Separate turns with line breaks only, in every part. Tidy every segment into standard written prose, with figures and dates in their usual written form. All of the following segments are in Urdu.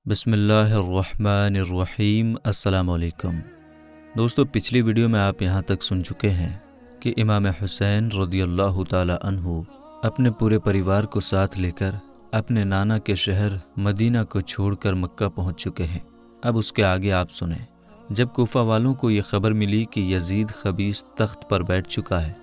بسم اللہ الرحمن الرحیم۔ السلام علیکم دوستو، پچھلی ویڈیو میں آپ یہاں تک سن چکے ہیں کہ امام حسین رضی اللہ تعالی عنہ اپنے پورے پریوار کو ساتھ لے کر اپنے نانا کے شہر مدینہ کو چھوڑ کر مکہ پہنچ چکے ہیں۔ اب اس کے آگے آپ سنیں۔ جب کوفہ والوں کو یہ خبر ملی کہ یزید خبیث تخت پر بیٹھ چکا ہے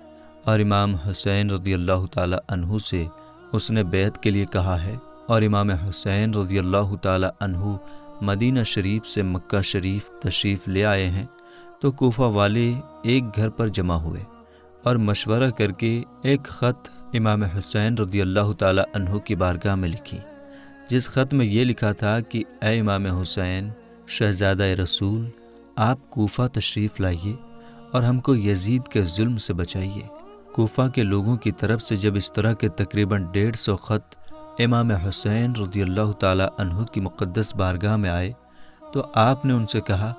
اور امام حسین رضی اللہ تعالی عنہ سے اس نے بیعت کے لیے کہا ہے، اور امام حسین رضی اللہ تعالی عنہ مدینہ شریف سے مکہ شریف تشریف لے آئے ہیں، تو کوفہ والے ایک گھر پر جمع ہوئے اور مشورہ کر کے ایک خط امام حسین رضی اللہ تعالی عنہ کی بارگاہ میں لکھی، جس خط میں یہ لکھا تھا کہ اے امام حسین شہزادہ رسول، آپ کوفہ تشریف لائیے اور ہم کو یزید کے ظلم سے بچائیے۔ کوفہ کے لوگوں کی طرف سے جب اس طرح کے تقریباً 150 خط امام حسین رضی اللہ تعالی عنہ کی مقدس بارگاہ میں آئے، تو آپ نے ان سے کہا،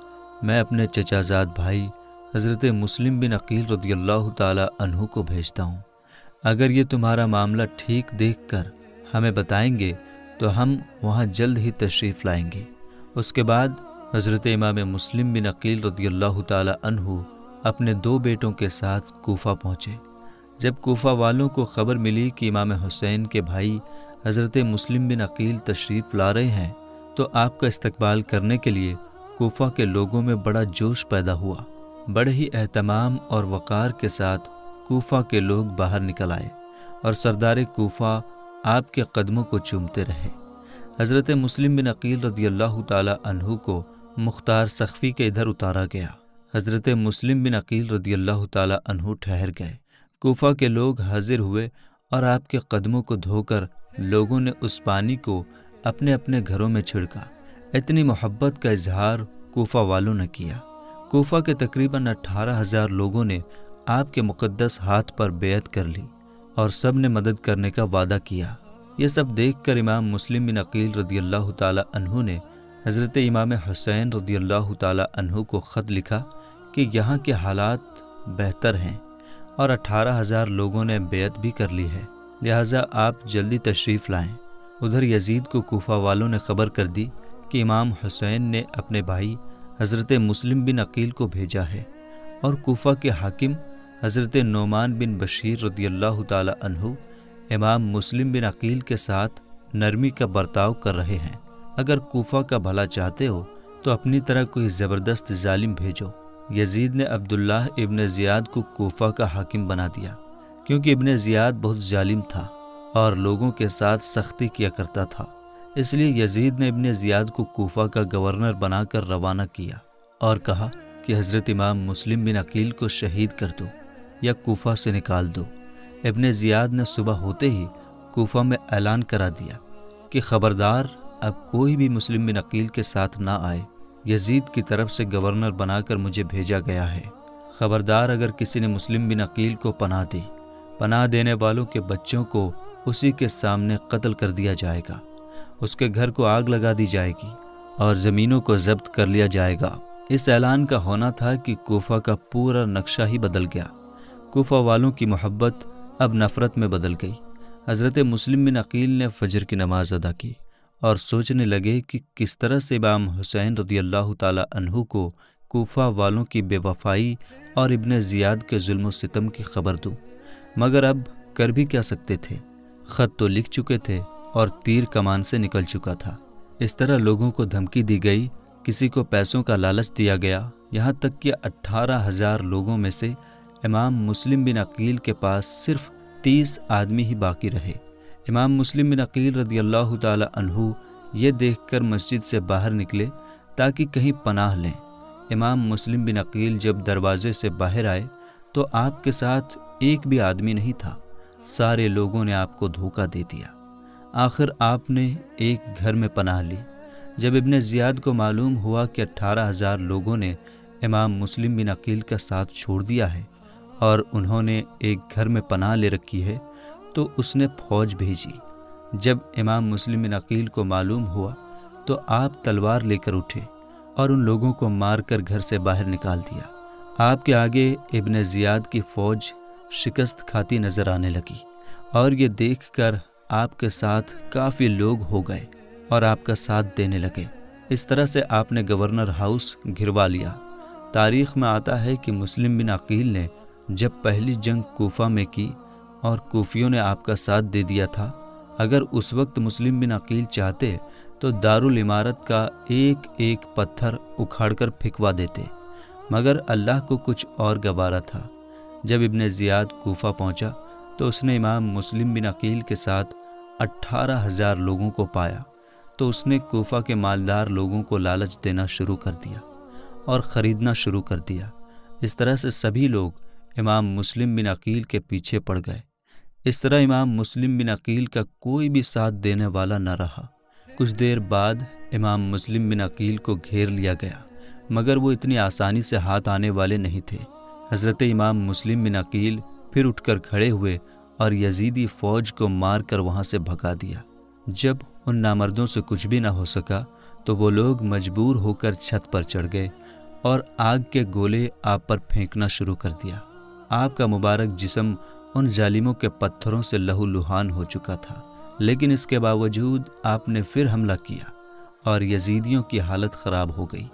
میں اپنے چچا زاد بھائی حضرت مسلم بن عقیل رضی اللہ تعالی عنہ کو بھیجتا ہوں۔ اگر یہ تمہارا معاملہ ٹھیک دیکھ کر ہمیں بتائیں گے تو ہم وہاں جلد ہی تشریف لائیں گے۔ اس کے بعد حضرت امام مسلم بن عقیل رضی اللہ تعالی عنہ اپنے 2 بیٹوں کے ساتھ کوفہ پہنچے۔ جب کوفہ والوں کو خبر ملی کہ امام حسین کے بھائی حضرت مسلم بن عقیل تشریف لا رہے ہیں، تو آپ کا استقبال کرنے کے لیے کوفہ کے لوگوں میں بڑا جوش پیدا ہوا۔ بڑے ہی اہتمام اور وقار کے ساتھ کوفہ کے لوگ باہر نکل آئے اور سردار کوفہ آپ کے قدموں کو چومتے رہے۔ حضرت مسلم بن عقیل رضی اللہ تعالی عنہ کو مختار سقفی کے ادھر اتارا گیا۔ حضرت مسلم بن عقیل رضی اللہ تعالی عنہ ٹھہر گئے۔ کوفہ کے لوگ حاضر ہوئے اور آپ کے قدموں کو دھو کر لوگوں نے اس پانی کو اپنے اپنے گھروں میں چھڑکا۔ اتنی محبت کا اظہار کوفہ والوں نے کیا۔ کوفہ کے تقریباً 18,000 لوگوں نے آپ کے مقدس ہاتھ پر بیعت کر لی اور سب نے مدد کرنے کا وعدہ کیا۔ یہ سب دیکھ کر امام مسلم بن عقیل رضی اللہ تعالی عنہ نے حضرت امام حسین رضی اللہ تعالی عنہ کو خط لکھا کہ یہاں کے حالات بہتر ہیں اور 18,000 لوگوں نے بیعت بھی کر لی ہے، لہٰذا آپ جلدی تشریف لائیں۔ ادھر یزید کو کوفہ والوں نے خبر کر دی کہ امام حسین نے اپنے بھائی حضرت مسلم بن عقیل کو بھیجا ہے، اور کوفہ کے حاکم حضرت نعمان بن بشیر رضی اللہ تعالی عنہ امام مسلم بن عقیل کے ساتھ نرمی کا برتاؤ کر رہے ہیں۔ اگر کوفہ کا بھلا چاہتے ہو تو اپنی طرح کوئی زبردست ظالم بھیجو۔ یزید نے عبداللہ ابن زیاد کو کوفہ کا حاکم بنا دیا، کیونکہ ابن زیاد بہت ظالم تھا اور لوگوں کے ساتھ سختی کیا کرتا تھا۔ اس لیے یزید نے ابن زیاد کو کوفہ کا گورنر بنا کر روانہ کیا اور کہا کہ حضرت امام مسلم بن عقیل کو شہید کر دو یا کوفہ سے نکال دو۔ ابن زیاد نے صبح ہوتے ہی کوفہ میں اعلان کرا دیا کہ خبردار، اب کوئی بھی مسلم بن عقیل کے ساتھ نہ آئے، یزید کی طرف سے گورنر بنا کر مجھے بھیجا گیا ہے۔ خبردار، اگر کسی نے مسلم بن عقیل کو پناہ دی، پناہ دینے والوں کے بچوں کو اسی کے سامنے قتل کر دیا جائے گا، اس کے گھر کو آگ لگا دی جائے گی اور زمینوں کو ضبط کر لیا جائے گا۔ اس اعلان کا ہونا تھا کہ کوفہ کا پورا نقشہ ہی بدل گیا۔ کوفہ والوں کی محبت اب نفرت میں بدل گئی۔ حضرت مسلم بن عقیل نے فجر کی نماز ادا کی اور سوچنے لگے کہ کس طرح سے امام حسین رضی اللہ تعالی عنہ کو کوفہ والوں کی بے وفائی اور ابن زیاد کے ظلم و ستم کی خبر دوں، مگر اب کر بھی کیا سکتے تھے؟ خط تو لکھ چکے تھے اور تیر کمان سے نکل چکا تھا۔ اس طرح لوگوں کو دھمکی دی گئی، کسی کو پیسوں کا لالچ دیا گیا، یہاں تک کہ 18,000 لوگوں میں سے امام مسلم بن عقیل کے پاس صرف 30 آدمی ہی باقی رہے۔ امام مسلم بن عقیل رضی اللہ تعالی عنہ یہ دیکھ کر مسجد سے باہر نکلے تاکہ کہیں پناہ لیں۔ امام مسلم بن عقیل جب دروازے سے باہر آئے تو آپ کے ساتھ ایک بھی آدمی نہیں تھا۔ سارے لوگوں نے آپ کو دھوکہ دے دیا۔ آخر آپ نے ایک گھر میں پناہ لی۔ جب ابن زیاد کو معلوم ہوا کہ 18,000 لوگوں نے امام مسلم بن عقیل کا ساتھ چھوڑ دیا ہے اور انہوں نے ایک گھر میں پناہ لے رکھی ہے، تو اس نے فوج بھیجی۔ جب امام مسلم بن عقیل کو معلوم ہوا تو آپ تلوار لے کر اٹھے اور ان لوگوں کو مار کر گھر سے باہر نکال دیا۔ آپ کے آگے ابن زیاد کی فوج شکست کھاتی نظر آنے لگی، اور یہ دیکھ کر آپ کے ساتھ کافی لوگ ہو گئے۔ اور آپ کا ساتھ دینے لگے۔ اس طرح سے آپ نے گورنر ہاؤس گھروا لیا۔ تاریخ میں آتا ہے کہ مسلم بن عقیل نے جب پہلی جنگ کوفہ میں کی اور کوفیوں نے آپ کا ساتھ دے دیا تھا، اگر اس وقت مسلم بن عقیل چاہتے تو دارالعمارت کا ایک ایک پتھر اکھاڑ کر پھینکوا دیتے، مگر اللہ کو کچھ اور گوارا تھا۔ جب ابن زیاد کوفہ پہنچا تو اس نے امام مسلم بن عقیل کے ساتھ 18,000 لوگوں کو پایا، تو اس نے کوفہ کے مالدار لوگوں کو لالچ دینا شروع کر دیا اور خریدنا شروع کر دیا۔ اس طرح سے سبھی لوگ امام مسلم بن عقیل کے پیچھے پڑ گئے۔ اس طرح امام مسلم بن عقیل کا کوئی بھی ساتھ دینے والا نہ رہا۔ کچھ دیر بعد امام مسلم بن عقیل کو گھیر لیا گیا، مگر وہ اتنی آسانی سے ہاتھ آنے والے نہیں تھے۔ حضرت امام مسلم بن عقیل پھر اٹھ کر کھڑے ہوئے اور یزیدی فوج کو مار کر وہاں سے بھگا دیا۔ جب ان نامردوں سے کچھ بھی نہ ہو سکا تو وہ لوگ مجبور ہو کر چھت پر چڑھ گئے اور آگ کے گولے آپ پر پھینکنا شروع کر دیا۔ آپ کا مبارک جسم ان ظالموں کے پتھروں سے لہو لہان ہو چکا تھا، لیکن اس کے باوجود آپ نے پھر حملہ کیا اور یزیدیوں کی حالت خراب ہو گئی۔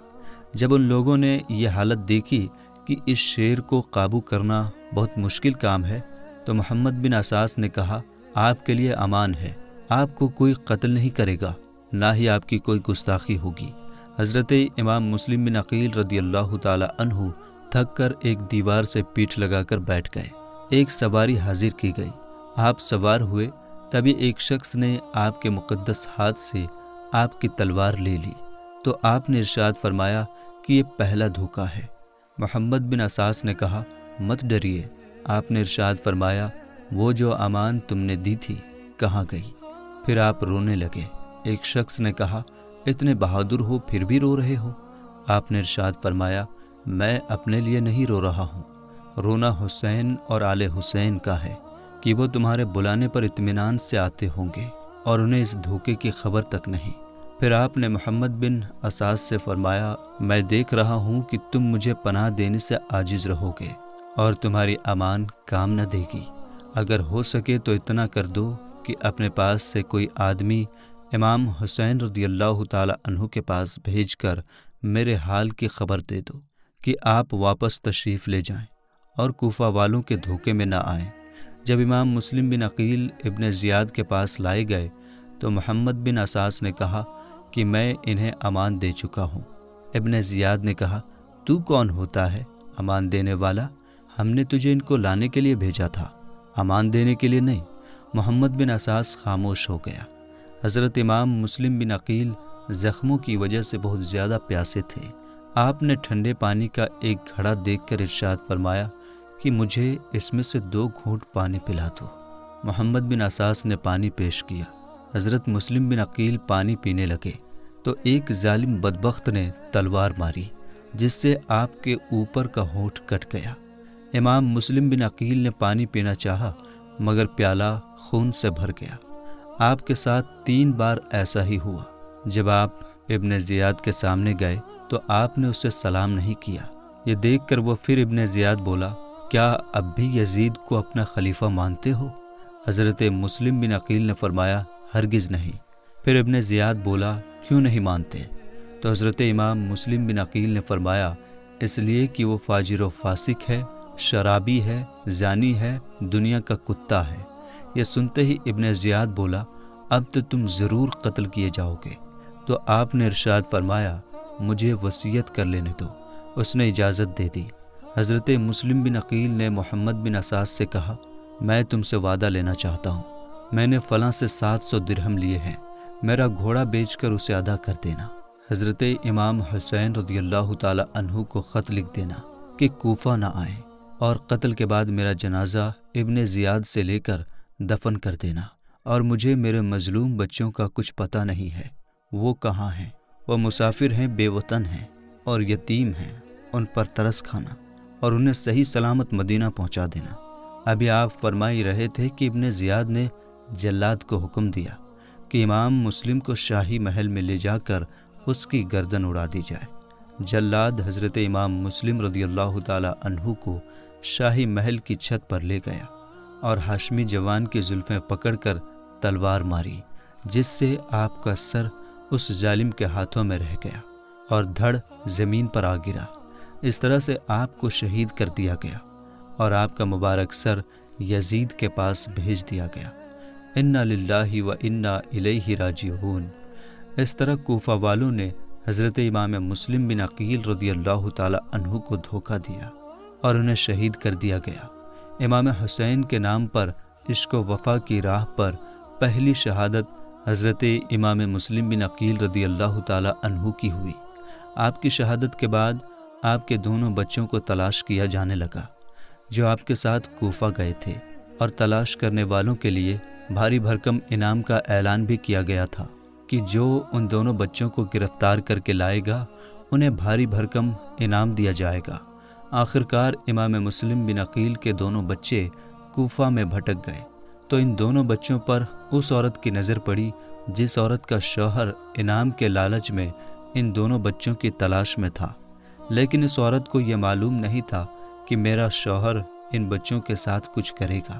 جب ان لوگوں نے یہ حالت دیکھی کہ اس شیر کو قابو کرنا بہت مشکل کام ہے، تو محمد بن اساس نے کہا، آپ کے لیے امان ہے، آپ کو کوئی قتل نہیں کرے گا، نہ ہی آپ کی کوئی گستاخی ہوگی۔ حضرت امام مسلم بن عقیل رضی اللہ تعالی عنہ تھک کر ایک دیوار سے پیٹھ لگا کر بیٹھ گئے۔ ایک سواری حاضر کی گئی، آپ سوار ہوئے، تبھی ایک شخص نے آپ کے مقدس ہاتھ سے آپ کی تلوار لے لی، تو آپ نے ارشاد فرمایا کہ یہ پہلا دھوکہ ہے۔ محمد بن اساس نے کہا، مت ڈریے۔ آپ نے ارشاد فرمایا، وہ جو امان تم نے دی تھی کہاں گئی؟ پھر آپ رونے لگے۔ ایک شخص نے کہا، اتنے بہادر ہو پھر بھی رو رہے ہو؟ آپ نے ارشاد فرمایا، میں اپنے لیے نہیں رو رہا ہوں، رونا حسین اور آل حسین کا ہے کہ وہ تمہارے بلانے پر اطمینان سے آتے ہوں گے اور انہیں اس دھوکے کی خبر تک نہیں۔ پھر آپ نے محمد بن اساس سے فرمایا، میں دیکھ رہا ہوں کہ تم مجھے پناہ دینے سے عاجز رہو گے اور تمہاری امان کام نہ دے گی۔ اگر ہو سکے تو اتنا کر دو کہ اپنے پاس سے کوئی آدمی امام حسین رضی اللہ تعالی عنہ کے پاس بھیج کر میرے حال کی خبر دے دو کہ آپ واپس تشریف لے جائیں اور کوفہ والوں کے دھوکے میں نہ آئیں۔ جب امام مسلم بن عقیل ابن زیاد کے پاس لائے گئے تو محمد بن اساس نے کہا کہ میں انہیں امان دے چکا ہوں۔ ابن زیاد نے کہا، تو کون ہوتا ہے امان دینے والا؟ ہم نے تجھے ان کو لانے کے لیے بھیجا تھا، امان دینے کے لیے نہیں۔ محمد بن اساس خاموش ہو گیا۔ حضرت امام مسلم بن عقیل زخموں کی وجہ سے بہت زیادہ پیاسے تھے۔ آپ نے ٹھنڈے پانی کا ایک گھڑا دیکھ کر ارشاد فرمایا کہ مجھے اس میں سے 2 گھونٹ پانی پلا دو۔ محمد بن اساس نے پانی پیش کیا۔ حضرت مسلم بن عقیل پانی پینے لگے تو ایک ظالم بدبخت نے تلوار ماری، جس سے آپ کے اوپر کا ہونٹ کٹ گیا۔ امام مسلم بن عقیل نے پانی پینا چاہا، مگر پیالہ خون سے بھر گیا۔ آپ کے ساتھ 3 بار ایسا ہی ہوا۔ جب آپ ابن زیاد کے سامنے گئے تو آپ نے اسے سلام نہیں کیا۔ یہ دیکھ کر وہ پھر ابن زیاد بولا، کیا اب بھی یزید کو اپنا خلیفہ مانتے ہو؟ حضرت مسلم بن عقیل نے فرمایا، ہرگز نہیں۔ پھر ابن زیاد بولا، کیوں نہیں مانتے؟ تو حضرت امام مسلم بن عقیل نے فرمایا، اس لیے کہ وہ فاجر و فاسق ہے، شرابی ہے، زانی ہے، دنیا کا کتا ہے۔ یہ سنتے ہی ابن زیاد بولا، اب تو تم ضرور قتل کیے جاؤ گے۔ تو آپ نے ارشاد فرمایا، مجھے وصیت کر لینے دو۔ اس نے اجازت دے دی۔ حضرت مسلم بن عقیل نے محمد بن اساس سے کہا، میں تم سے وعدہ لینا چاہتا ہوں، میں نے فلاں سے 700 درہم لیے ہیں، میرا گھوڑا بیچ کر اسے ادا کر دینا۔ حضرت امام حسین رضی اللہ تعالی عنہ کو خط لکھ دینا کہ کوفہ نہ آئیں، اور قتل کے بعد میرا جنازہ ابن زیاد سے لے کر دفن کر دینا، اور مجھے میرے مظلوم بچوں کا کچھ پتہ نہیں ہے، وہ کہاں ہیں؟ وہ مسافر ہیں، بے وطن ہیں اور یتیم ہیں، ان پر ترس کھانا اور انہیں صحیح سلامت مدینہ پہنچا دینا۔ ابھی آپ فرما ہی رہے تھے کہ ابن زیاد نے جلاد کو حکم دیا کہ امام مسلم کو شاہی محل میں لے جا کر اس کی گردن اڑا دی جائے۔ جلاد حضرت امام مسلم رضی اللہ تعالی عنہ کو شاہی محل کی چھت پر لے گیا اور ہاشمی جوان کی زلفیں پکڑ کر تلوار ماری، جس سے آپ کا سر اس ظالم کے ہاتھوں میں رہ گیا اور دھڑ زمین پر آ گرا۔ اس طرح سے آپ کو شہید کر دیا گیا اور آپ کا مبارک سر یزید کے پاس بھیج دیا گیا۔ انا للہ و انا الیہ راجعون۔ اس طرح کوفہ والوں نے حضرت امام مسلم بن عقیل رضی اللہ تعالی عنہ کو دھوکہ دیا اور انہیں شہید کر دیا گیا۔ امام حسین کے نام پر عشق و وفا کی راہ پر پہلی شہادت حضرت امام مسلم بن عقیل رضی اللہ تعالی عنہ کی ہوئی۔ آپ کی شہادت کے بعد آپ کے دونوں بچوں کو تلاش کیا جانے لگا جو آپ کے ساتھ کوفہ گئے تھے، اور تلاش کرنے والوں کے لیے بھاری بھرکم انعام کا اعلان بھی کیا گیا تھا کہ جو ان دونوں بچوں کو گرفتار کر کے لائے گا انہیں بھاری بھرکم انعام دیا جائے گا۔ آخرکار امام مسلم بن عقیل کے دونوں بچے کوفہ میں بھٹک گئے تو ان دونوں بچوں پر اس عورت کی نظر پڑی جس عورت کا شوہر انعام کے لالچ میں ان دونوں بچوں کی تلاش میں تھا، لیکن اس عورت کو یہ معلوم نہیں تھا کہ میرا شوہر ان بچوں کے ساتھ کچھ کرے گا۔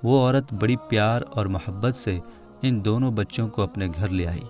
وہ عورت بڑی پیار اور محبت سے ان دونوں بچوں کو اپنے گھر لے آئی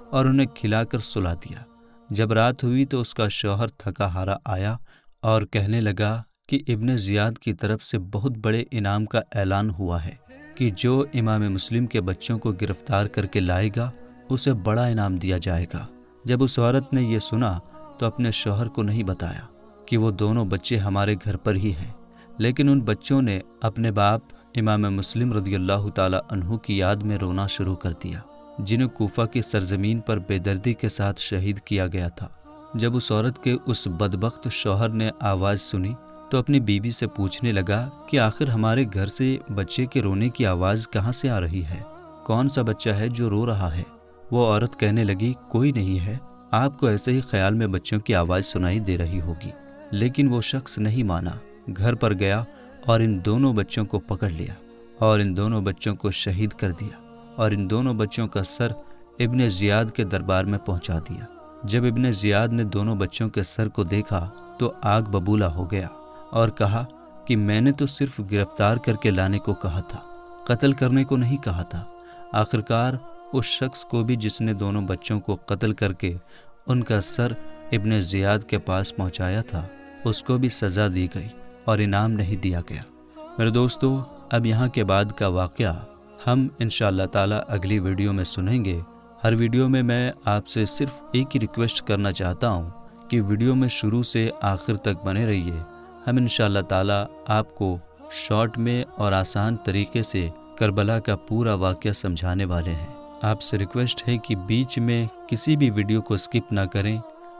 اور انہیں کھلا کر سلا دیا۔ جب رات ہوئی تو اس کا شوہر تھکا ہارا آیا اور کہنے لگا کہ ابن زیاد کی طرف سے بہت بڑے انعام کا اعلان ہوا ہے کہ جو امام مسلم کے بچوں کو گرفتار کر کے لائے گا اسے بڑا انعام دیا جائے گا۔ جب اس عورت نے یہ سنا تو اپنے شوہر کو نہیں بتایا کہ وہ دونوں بچے ہمارے گھر پر ہی ہیں، لیکن ان بچوں نے اپنے باپ امام مسلم رضی اللہ تعالی عنہ کی یاد میں رونا شروع کر دیا، جنہیں کوفہ کی سرزمین پر بے دردی کے ساتھ شہید کیا گیا تھا۔ جب اس عورت کے اس بدبخت شوہر نے آواز سنی تو اپنی بیوی سے پوچھنے لگا کہ آخر ہمارے گھر سے بچے کے رونے کی آواز کہاں سے آ رہی ہے؟ کون سا بچہ ہے جو رو رہا ہے؟ وہ عورت کہنے لگی، کوئی نہیں ہے، آپ کو ایسے ہی خیال میں بچوں کی آواز سنائی دے رہی ہوگی۔ لیکن وہ شخص نہیں مانا، گھر پر گیا اور ان دونوں بچوں کو پکڑ لیا اور ان دونوں بچوں کو شہید کر دیا اور ان دونوں بچوں کا سر ابن زیاد کے دربار میں پہنچا دیا۔ جب ابن زیاد نے دونوں بچوں کے سر کو دیکھا تو آگ ببولا ہو گیا اور کہا کہ میں نے تو صرف گرفتار کر کے لانے کو کہا تھا، قتل کرنے کو نہیں کہا تھا۔ آخرکار اس شخص کو بھی جس نے دونوں بچوں کو قتل کر کے ان کا سر ابن زیاد کے پاس پہنچایا تھا، اس کو بھی سزا دی گئی اور انعام نہیں دیا گیا۔ میرے دوستو، اب یہاں کے بعد کا واقعہ ہم انشاءاللہ تعالیٰ اگلی ویڈیو میں سنیں گے۔ ہر ویڈیو میں میں آپ سے صرف ایک ہی ریکویسٹ کرنا چاہتا ہوں کہ ویڈیو میں شروع سے آخر تک بنے رہیے۔ ہم انشاءاللہ تعالیٰ آپ کو شارٹ میں اور آسان طریقے سے کربلا کا پورا واقعہ سمجھانے والے ہیں۔ آپ سے ریکویسٹ ہے کہ بیچ میں کسی بھی ویڈیو کو سکپ نہ کریں۔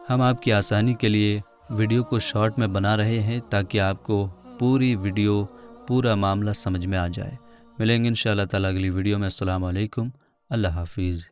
ہم آپ کی آسانی کے لیے ویڈیو کو شارٹ میں بنا رہے ہیں تاکہ آپ کو پوری ویڈیو، پورا معاملہ سمجھ میں آ جائے۔ ملیں گے انشاءاللہ تعالیٰ اگلی ویڈیو میں۔ السلام علیکم، اللہ حافظ۔